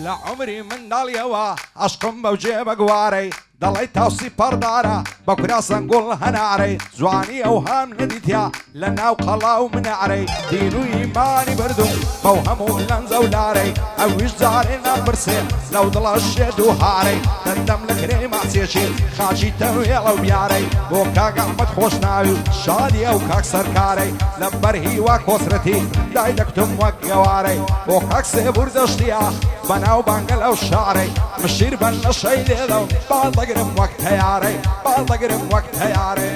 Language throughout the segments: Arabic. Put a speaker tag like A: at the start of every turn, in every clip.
A: لعمري من داليوا عشقم بوجيب قواري دڵی تاوسی پەردارە بە کوراسە گوڵ هەنارەی جوانی ئەو هەم نەدیتیا لە ناو قەڵاو منعرەی دین و ئیمانی بردوم بەو هەموو لەنجە و لارەی ئەویش جارێ نەپرسێ لەو دڵە شێت و هارەی دەندەم لە کرێ ماچێکی خاچی تەوێڵە و بیارەی بۆ کاک ئەحمەد خۆشناوی و شادی ئەو کاک سەرکارەی لە بەرهی وا کۆسرەتی دای دەکتم وەک گەوارەی بۆ کاک سێبور دەشتیا بەناو بانگە لەو شارەی مشیر بەن لە شەی لێدە و باڵدەگرم وەک تەیارەی باڵدەگرم وەک تەیارەی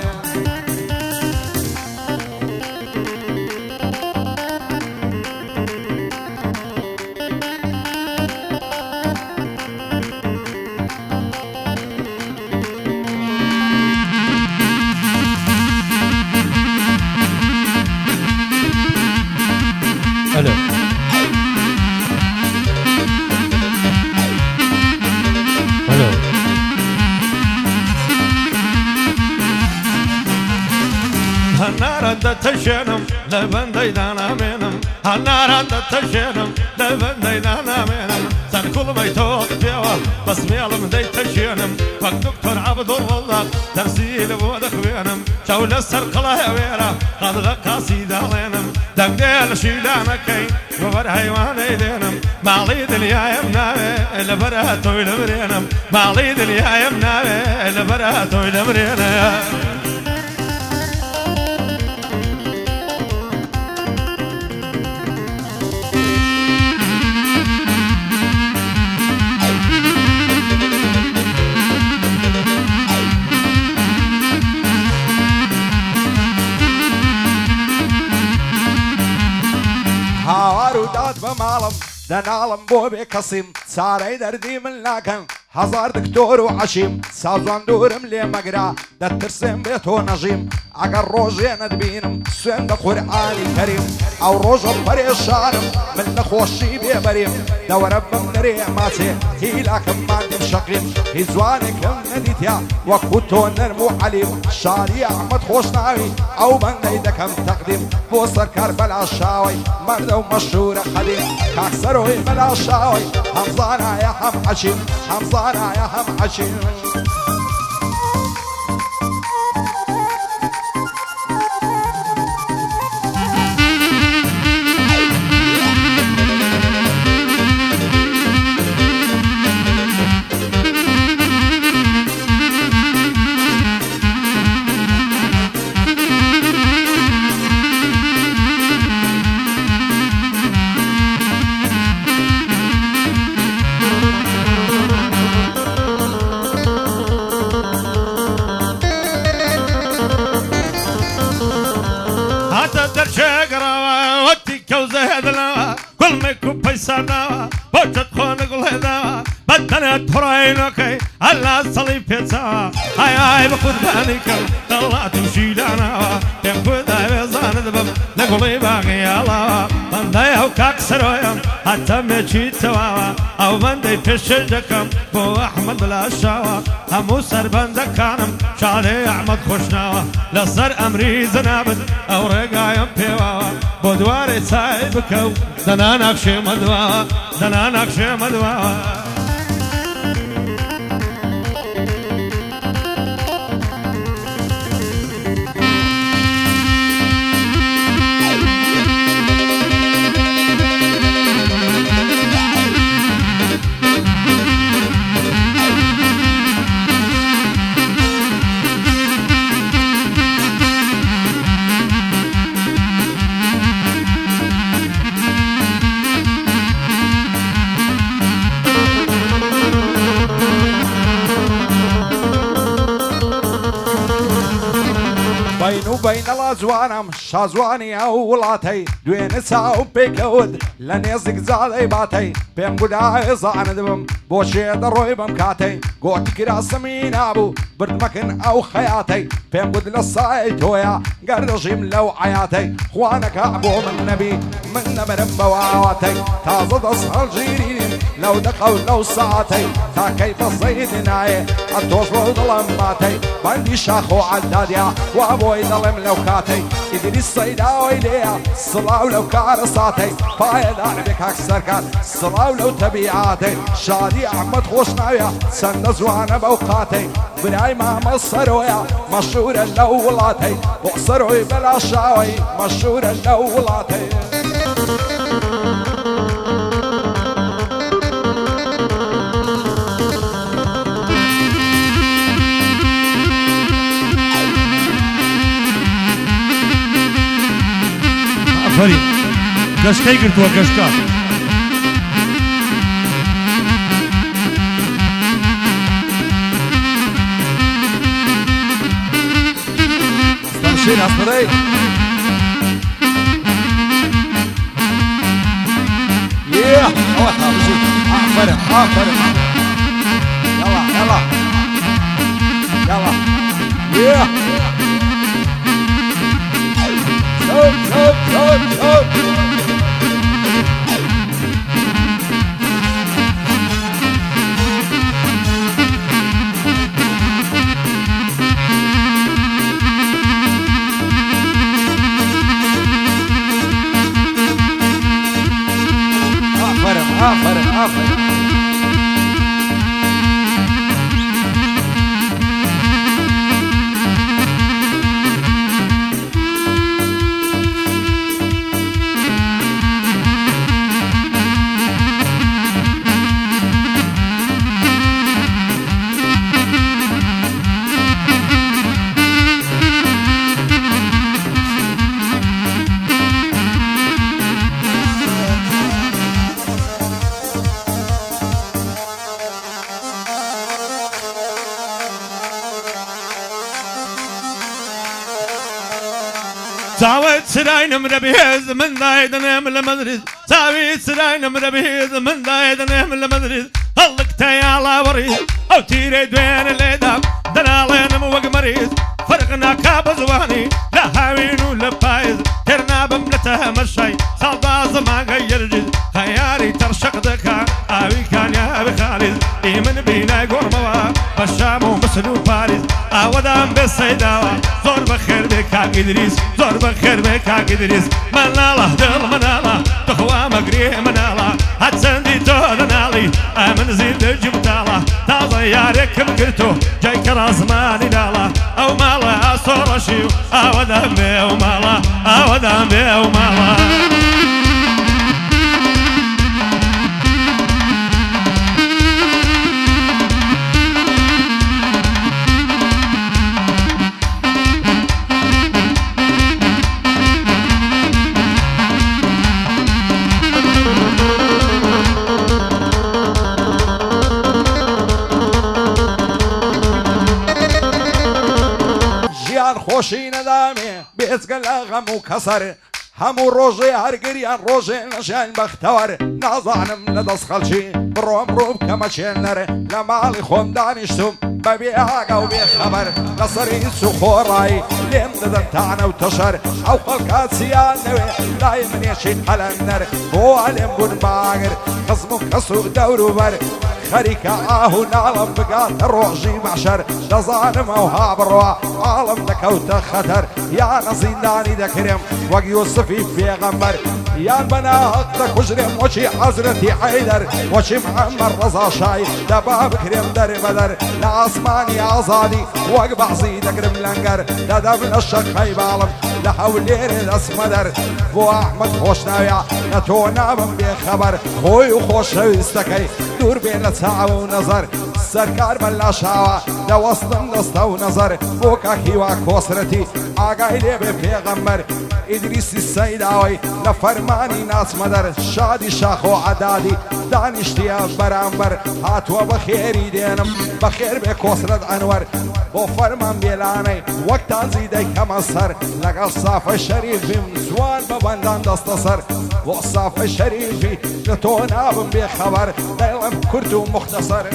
B: هنارد تشنم لبندي دانا منم هنارد تشنم لبندي دانا منم سن كل ما يتوق فيها بس ميلم دي تشنم وقت دكتور عبد الله ترسيل بودك وينم شاول السرقلة ويرا قد غقاسي دالينم دم ديل شيلانا كي وبر حيواني دينم معليد اليا يمناوي لبراتو يلمرينم معليد اليا يمناوي لبراتو يلمرينم
A: هاوارو داد بمالم دنالم بۆ بێ کەسیم چارەی دەردی من ناکەن هەزار دکتۆر و عەشیم سازوان دوورم لێ مەگرا دەترسێم بێتۆ نەژیم ئەگەر ڕۆژێ نەتبینم سوێن بە قورئانی کەریم ئەو ڕۆژە پەرێشانم من نەخۆشی بێبەریم دەوەرە بم دەرێ ماچێ هیلاکەممان دێم شەقیم هیچ جوانێکم نەدیتیا وەکو تۆ نەرم و عەلیم شاری ئەحمەد خۆشناوی ئەو بەندەی دەکەم تەقدیم بۆ سەرکار بەلا شاوی مەردە و مەشهورە قەدیم کاکسەرۆی بەلا شاوی هەمزانایە هەم عەشیم هەمزانایە هەم عەشیم
B: كل ما يكون بيسانا بوجد خونك الهدا بدنا تراينوكي على صليب بيتسا هاي هاي بخد بانيكم طلعت وشيلانا تنفذ هاي بزان دبم نقولي باقي الله من دايهو كاكسرويم حتى ميشي تواوا او من داي فشجكم بو احمد الاشاوا همو سر بندكانم شالي احمد خوشناوا لصر امري زنابد او رقايم بيواوا بودواري سايبكو دنا نقشي مدوا دنا نقشي مدوا
A: بەینەڵا جوانم شازوانی ئەو وڵاتەی دوێنێ چاو پێکەوت لە نێزێک جاڵەی باتەی پێم گودا ێزانە دەبم بۆ شێدە ڕۆی بەم کاتەی گۆتی کراسەمی نابوو بردمەکن ئەو خەیاتەی پێم گوت لە سای تۆیە گەردەژیم لەو عەیاتەی خوانەکە بۆ من نەبی من نەبەرم بەواواتەی تازە دەست هەڵگیرین لەو دقە و لەو ساعتەی تاکەی بەزەید نایە ئەتۆش بۆ دڵم ماتەی بەندی شاخ و عەدادیا وا بۆی دەڵێم لەو کاتەی ئیدریس سەیداوەی لێیە سڵاو لەو کارە ساتەی پایەدار بێ کاک سەرکار سڵاو لەو تەبیعاتەی شادی ئەحمەد خۆش ناویە چەندە جوانە بەو قاتەی برای مامە سەرۆیە مەشهورە لەو وڵاتەی بۆ سەرۆی بەلا شاوەی مەشهورە لەو وڵاتەی
B: ئەفەرین گەشتەی گرتووە گەشتە
A: شيل عصري ياه اوقع بجيب فرق فرق يلا يلا يلا ياه شوف شوف شوف شوف آفرین
B: زاويت سراينم ربيز من دايدنم لمدريد زاويت سراينم ربيز من دايدنم لمدريد هلك تيالا وريد او تيري دوين الاداب دلالينم وقمريز فرقنا كابزواني لا هاوين ولا بايز ترنا بملته مشي صلباز ما غير جد خياري ترشق دكا اوي كان يا بخالد ايمن بينا قرموا بشام ومسلو باريس اودام بالسيداوة زور بخير بكا ادريس زور بخير بكا ادريس مناله دل مناله تخوى مقريه مناله هتسندي تودنالي امن زيد جبتاله تازا يارك بكرتو جاي كراس ماني داله او مالا صورشيو اودام بي او مالا اودام بي او مالا
A: خوشی ندامه بیزگل غم و کسر همو روزی هرگریان روزی نشین بختور نازانم ندست خلچی بروم روب کمچین نره لمالی خون دانشتم ببی آقا و بی خبر نصری سخورای لیم ددن تعنه و تشر او خلقات سیان نوی لای منیشین قلندر بو علم بون باگر قسم و کسو دورو بر خريكة آهو نعلم بقات الروحجي معشر دزانم او هابروا عالم دكوت خطر يا نزيداني دكرم وق يوسفي في غمر يا البنات دكجرم وشي حضرتي حيدر وشي محمد رضا شاي دباب كرم در بدر لعصماني عزادي وق بعزي دكرم لنقر ددم الشق عالم لحولير الاسمدر بو احمد خوش ناويا نتونا من بخبر خوي وخوش استكي دور بين ساعة ونظر سركار بلا شاوة لوصلن دسته ونظر بوكا كيوا كوسرتي آقاي لي بيغمبر إدريس السيداوي لفرماني ناس مدر شادي شاخ وعدادي دانشتي برامبر هاتوا بخيري دينم بخير بكوسرت انور بو فرمان بيلاني وقتا زيدي كمصر لقى صاف الشريف زوان ببندان دستصر وصاف الشريفي نتونا بن بخبر دايلم كردو مختصر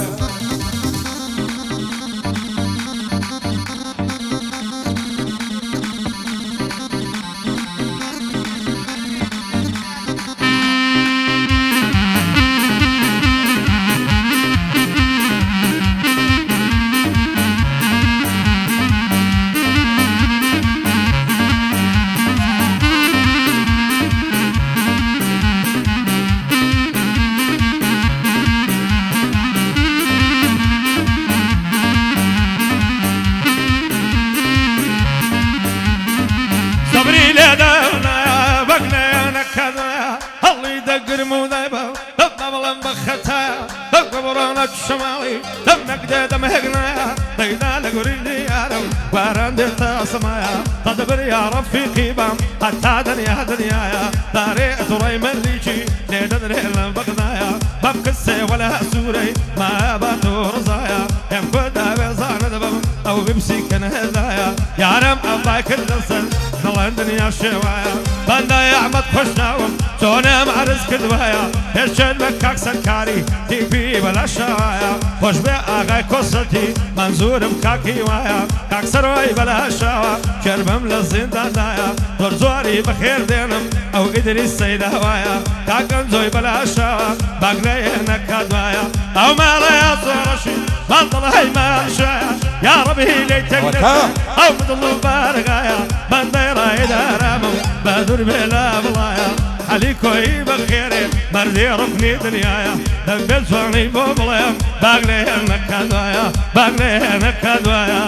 B: أبلم بختايا دقبرنا الشمالي دم نقدر دم هجنايا ليلى لقريني يا رب وارند التاسمايا تدبر يا رفيقي بام حتى دنيايا داري تري مليشي ندري البغدايا بقصة ولا سوري ما باتور زايا يم قدا بزان دبم أو بمسك هدايا يا رب الله كل سن نلندن يا شوايا بندا يا أحمد خشناوم تونا مع رزق دوايا هشد مكاك سنكاري تيبي بلا شوايا خوش بأغاي كوستي منزور مكاكي وايا كاك سروي بلا شوا شربم للزندان دايا دور زوري بخير دينم أو قدري السيدة وايا كاك انزوي بلا شوا باقلي نكاد وايا أو مالا يا صورشي بطل هاي ما شايا يا ربي لي تقدر أو بدلو بارغايا بندا رايد رامم بدر بلا بلايا عليكوي بخيري مردي رفني دنيايا دبل زواني بوبلايا باقلي نكاد وايا باقلي نكاد وايا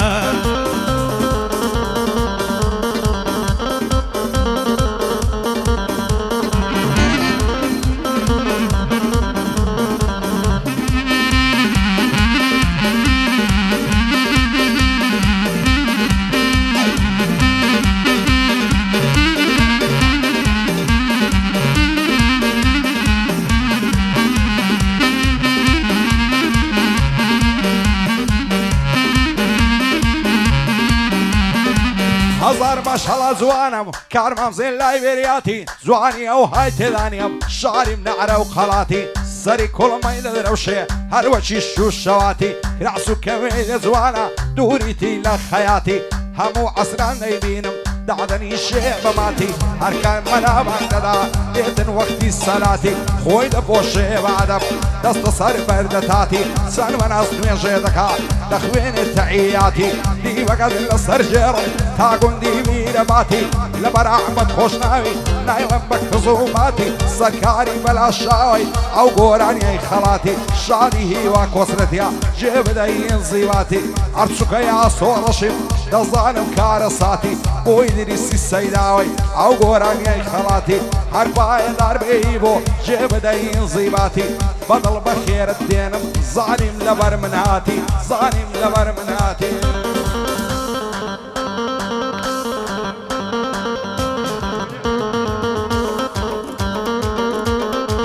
A: هزار ماشاءالله زوانم كارمام زين لايبرياتي زواني او هاي تدانيم شعري منعره وخلاتي سري كل ما يدروشي هروشي شو شواتي رعسو كميل زوانا دوريتي لخياتي همو عصران يبينم دعدني شيء بماتي هركان منام عندنا ديتن وقتي صلاتي خوي دبوشي بعدم دست صار بردتاتي سن وناس من جيدك دخوين التعياتي دي وقت الصر جيرم تاقون دي ميرباتي لبر احمد خوشناوي نايلم بكزوماتي سكاري بلا شاوي او قوراني خلاتي شادي هي وكسرتيا جيب داين زيباتي ارتشوك يا صورشم دزانم كارساتي ويدرس السيداوي او قوراني خلاتي هرباي داربي بو جيب داين زيباتي بدل بخير الدينم ظالم لبر مناتي ظالم لبر مناتي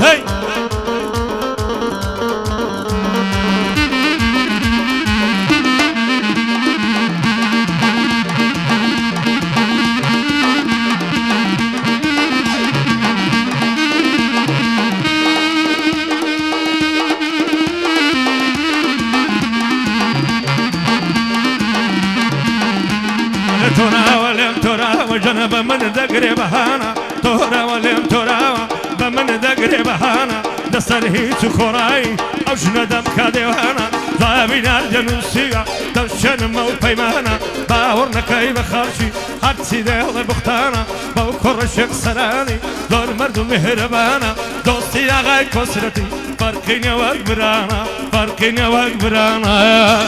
B: هاي ترى وجنب من دقري بهانا ترى ولم ترى بمن دقري بهانا دسر هيت خراي او شندم كديوانا ضابين الجنوسية دشن مو بيمانا باورنا كاي بخارشي حبسي ديال بختانا بوكر الشيخ سراني دور مرد مهربانا دوستي يا غاي كسرتي فرقيني واكبرانا فرقيني واكبرانا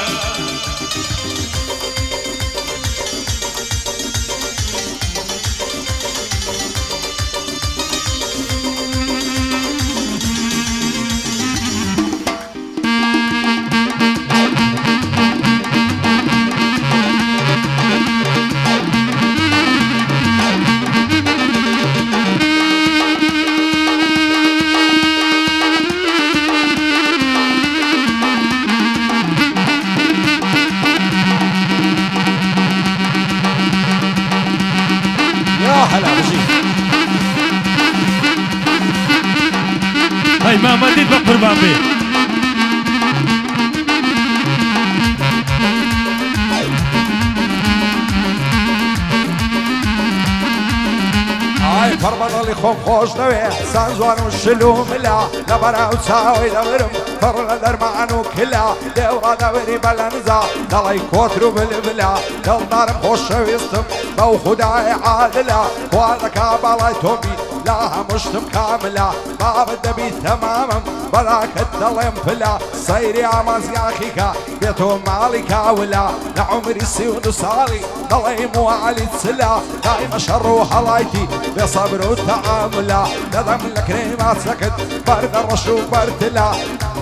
B: هاي ما مديد بقربان بيه
A: هاي فرمض اللي خوش نوي سانزوان وشلو ملا لبرا وساوي دورم فرنا درمانو كلا دورا دوري بلنزا دلاي كوترو بالبلا دل دارم خوش ويستم بو خداي عادلا وانا كابالاي تومي لا مشتم كاملة ما بدأ بي تماما بلاك الدلم فلا صير يا مزياخيكا بيتو مالكا ولا لعمري سيود صالي ضلي مو علي تسلا دايما شر وحلايتي بصبر وتعاملا ندم الكريمات سكت برد الرشو برتلا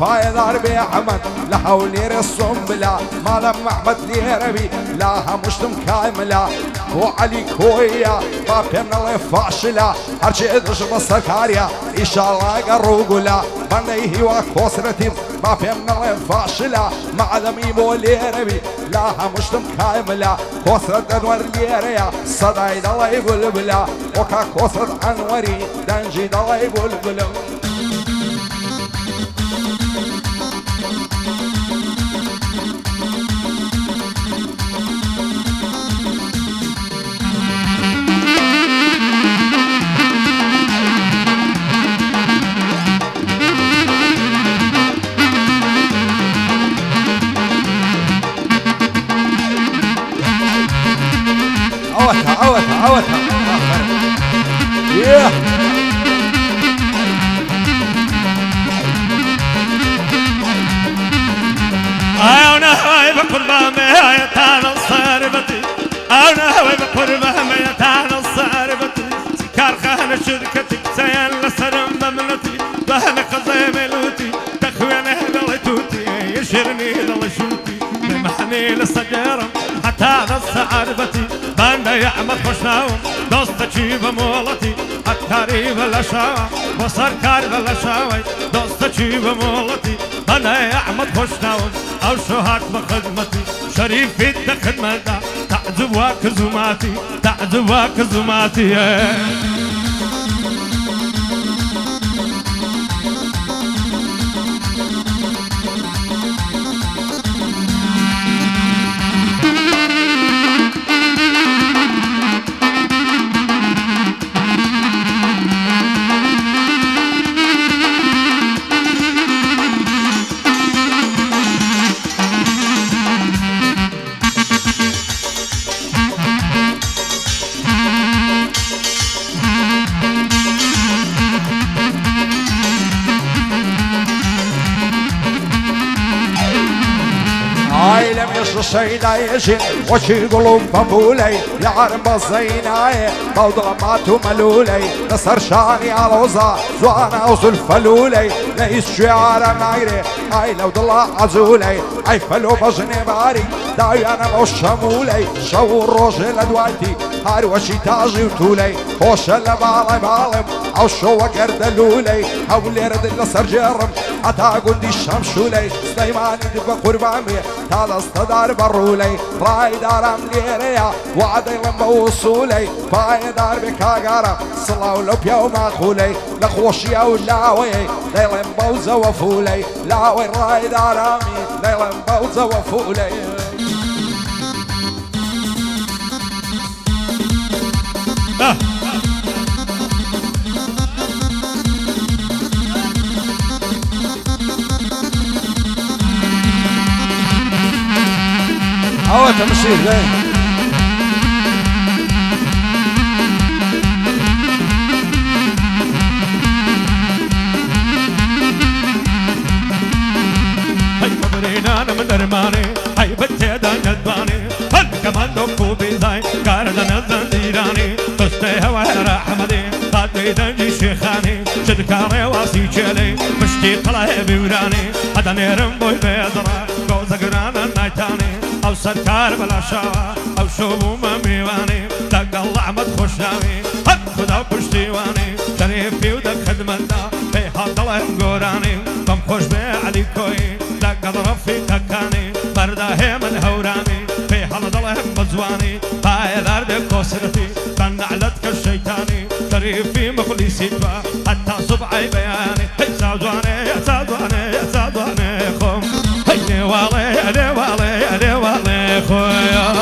A: فايد اربي احمد لحول يرسم بلا ما لم احمد لي ربي لا مشتم كاملة وعلي كويا ما فهمنا الله فاشلا هرشي ادرش بسكاريا ان شاء الله قروقلا بنيه وكوسرتي ما فهمنا الله فاشلا مع دمي مولي ربي لا مشتم كاملة كوسرة انور ليريا صداي الله يقول بلا وكا كوسرة انوري دنجي الله يقول بلا عوتها yeah.
B: أنا هاي بقربان يا تانا صاربتي أنا هاي بقربان يا تانا صاربتي سكار خان شركتي سيان لسرم بملتي بهنا قزاي ملوتي تخوينه دلتوتي يشرني دلشوتي بمحني لسجارم حتى نص عربتي بانا يعمل خشناوم دوست جيب مولتي حتى ريب الأشاوى وصار كارب الأشاوى دوست جيب مولتي بانا يعمل خشناوم أو شهات بخدمتي شريف في خدمتها تعذب وكزوماتي تعذب وكزوماتي
A: لم يشر شي لا يجن وشي قلوب بابولي يعرم بزيناي بوضلماتو ملولي نصر شاني على وزا زوانا وصل فلولي ليس شعار مايري هاي لو ضل عزولي اي فلو بجني باري داي انا وشمولي شو الرجل ادواتي هاري وشي تاجي وتولي خوش اللي بالم او شو وقردلولي هولي رد النصر جرم حتى قندي الشمشولي سليماني دب قربامي هذا استدار برولي راي دارم ليريا وعدي لما وصولي باي دار بكاغارا صلاو لبيا وماخولي لخوشيا ولاوي ليلم بوزا وفولي لاوي راي دارامي ليلم بوزا وفولي تمشي زين
B: هاي مبرينا انا من درماني هاي بتيدا جدباني هل كمان دوكو بيزاي قاردنا زنديراني تشتي هوا رحمدي قادي دنجي شيخاني شدكاري واسي جلي مشتي قلعي بوراني هذا نيرم بوي بيضرا قوزا قرانا نايتاني او سركار بلا شاوى او شوبو مميواني دق الله عمد خوشناوي هد خدا پشتیوانی شریفی و دق خدمتا بی حد الله قوراني بم خوش بي علي كوي دق ضرفي تكاني برده من هوراني بي حد الله مزواني باي دار دق كوسرتي كان نعلتك الشيطاني شريفي مخلصي حتى صبعي بياني هي سادواني يا سادواني يا سادواني خم هي والي يا والي يا والي خويا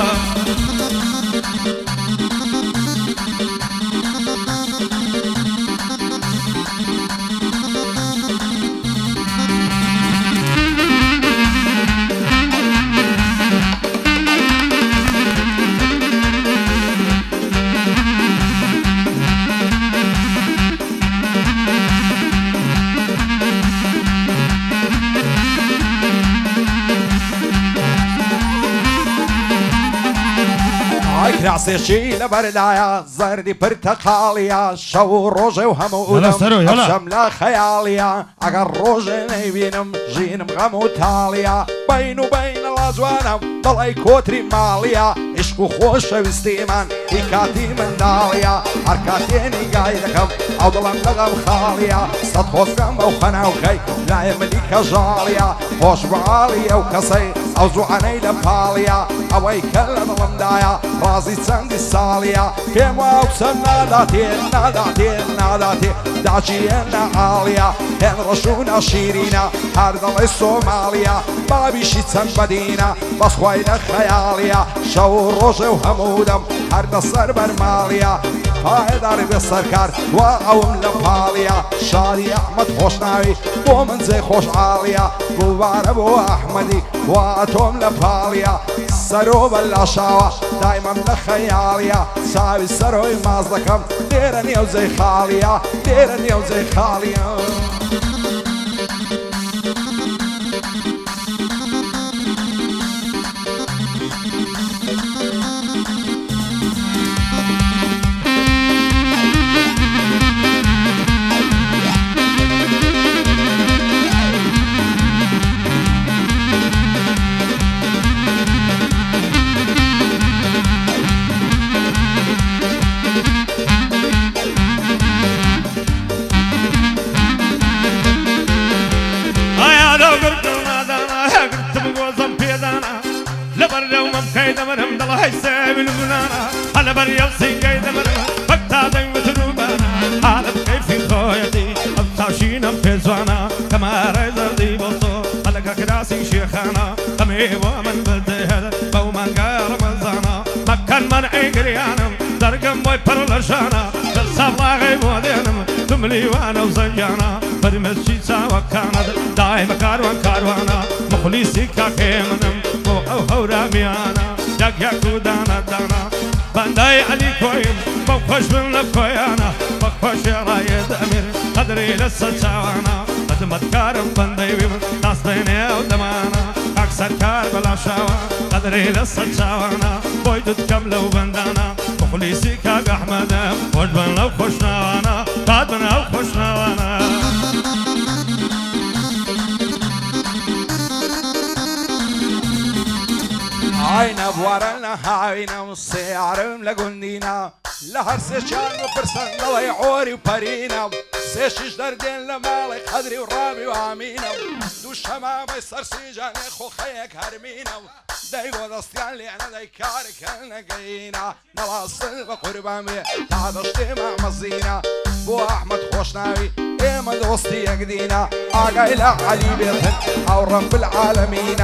A: کراسێکی لە بەردایە زەردی پرتەقاڵیە شەو و ڕۆژێ و هەموو شەم لە خەیاڵیە ئەگەر ڕۆژێ نەیبینم ژینم غەم و تاڵیە بین و بینە لا جوانم دڵی کۆتری ماڵیە عشق و خۆشەویستیمان هی کاتی منداڵیە هەر کاتێنی گای دەکەم ئەو دڵم لەغەم خاڵیە سەد خۆزگەم ئەو خەناوخەی لایە ملی کەژاڵیە خۆش بەعاڵی ئەو کەسەی ئەو جوانەی لە پاڵیە ئەوەی کە لە دڵمدایە ڕازی چەندی ساڵیە پێم وا قسەم ناداتێن ناداتێن ناداتێ داچیە نەعاڵیە هێن ڕەشونە شیرینە هەر دڵی سۆماڵیە بابیشی چەند بەدینە بەسخوای لە خەیاڵیە شەو و ڕۆژێ و هەموو دەم هەردە سەر بەرماڵیە پایداری بێ سەرکار وا ئەوم لە پاڵیە شاری ئەحمەد خۆشناوی بۆ من جێ خۆشحاڵیە گوڵبارە بۆ ئەحمەدی وا تۆم لە پاڵیە سەرۆ بەلاشاوە دایمەم لە خەیاڵیە چاوی سەرۆی ماز دەکەم لێرە نێو جێی خاڵیە لێرە نێو جێی خاڵیە
B: دمرم دل هاي سامي البنانا على بريال سينجاي دمرم فكتا دنگ متروبانا على كيف خويتي ابتاشينا بيزوانا كما رايزر دي بوصو على كراسي شيخانا كمي ومن بدهد بومن قار مزانا مكان من ايقريانم درقم بوي برلشانا دل سابلاغي مودينم تملي وانا وزنجانا برمسجي ساوكانا دايما كاروانا مخليسي كاكيمنم او هورا ميانا ياك ياكو دانا دانا بانداي علي كويم بخوش من لكويانا بخوش رايد امير قدري لسه شاوانا خدمت كارم بانداي ويمن داستيني او دمانا اكسر كار بلا شاوا قدري لسه شاوانا بويدت كملو بندانا مخليسي كاك احمد وجبن لو خوشناوانا قادمن او خوشناوانا
A: عينا بوارنا هاوينا وسيعرم لقندينا لهر سيشان وبرسن الله يعوري وبارينا سيشيش دردين لمالي قدري ورامي وامينا دوش هما بيصر سيجاني خو خيك هرمينا دايقو دستيان لي انا دايكارك هنقينا نواصل بقربامي تعدشتي مع مزينا بو احمد خوشناوي ايما دوستي يقدينا اقايلا علي بيتن او رب العالمين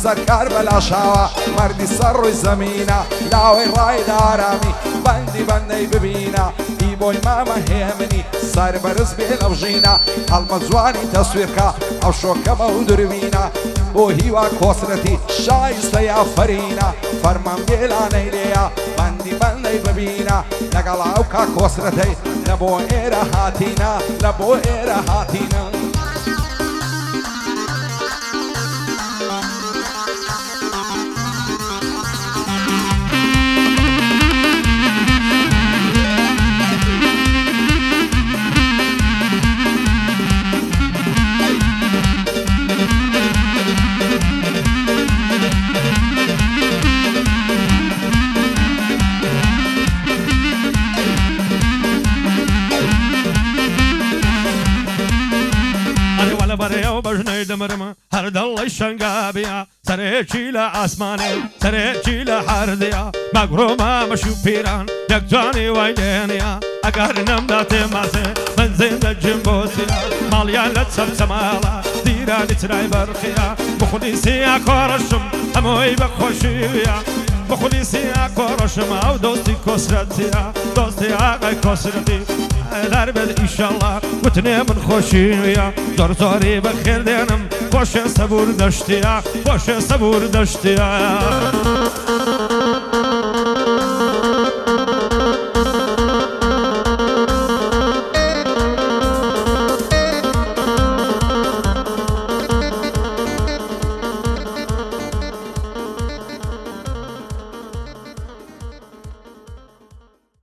A: سركار بلا شاوة مردي سر زمينا لاوي راي دارامي بندي بندي ببينا ايبوي ماما هيمني صار برز بيلوجينا المزواني تصويركا او شوكا مودربينا وهيوا كوسرتي شايستا يا فرينا فرمان بيلاني ليا بندي بندي ببينا لقلاوكا كوسرتي لبو ايرا هاتينا لبو ايرا هاتينا
B: دمرم هر دل شنگابیا سر چیل آسمانی سر چیل حردیا مغروما مشو پیران یک جانی ویدنیا اگر نم داته ماسه من زنده جنبوسیا مالیا لطف سمالا دیران ترای برخیا بخودی کارشم هموی بخوشیا بخودی کارشم او دوستی کسرتیا دوستی آقای کسرتی در بد ایشالله وتنه من خوشییا زور زوری بخیر دینم باشه صبور داشتیا باشه صبور داشتیا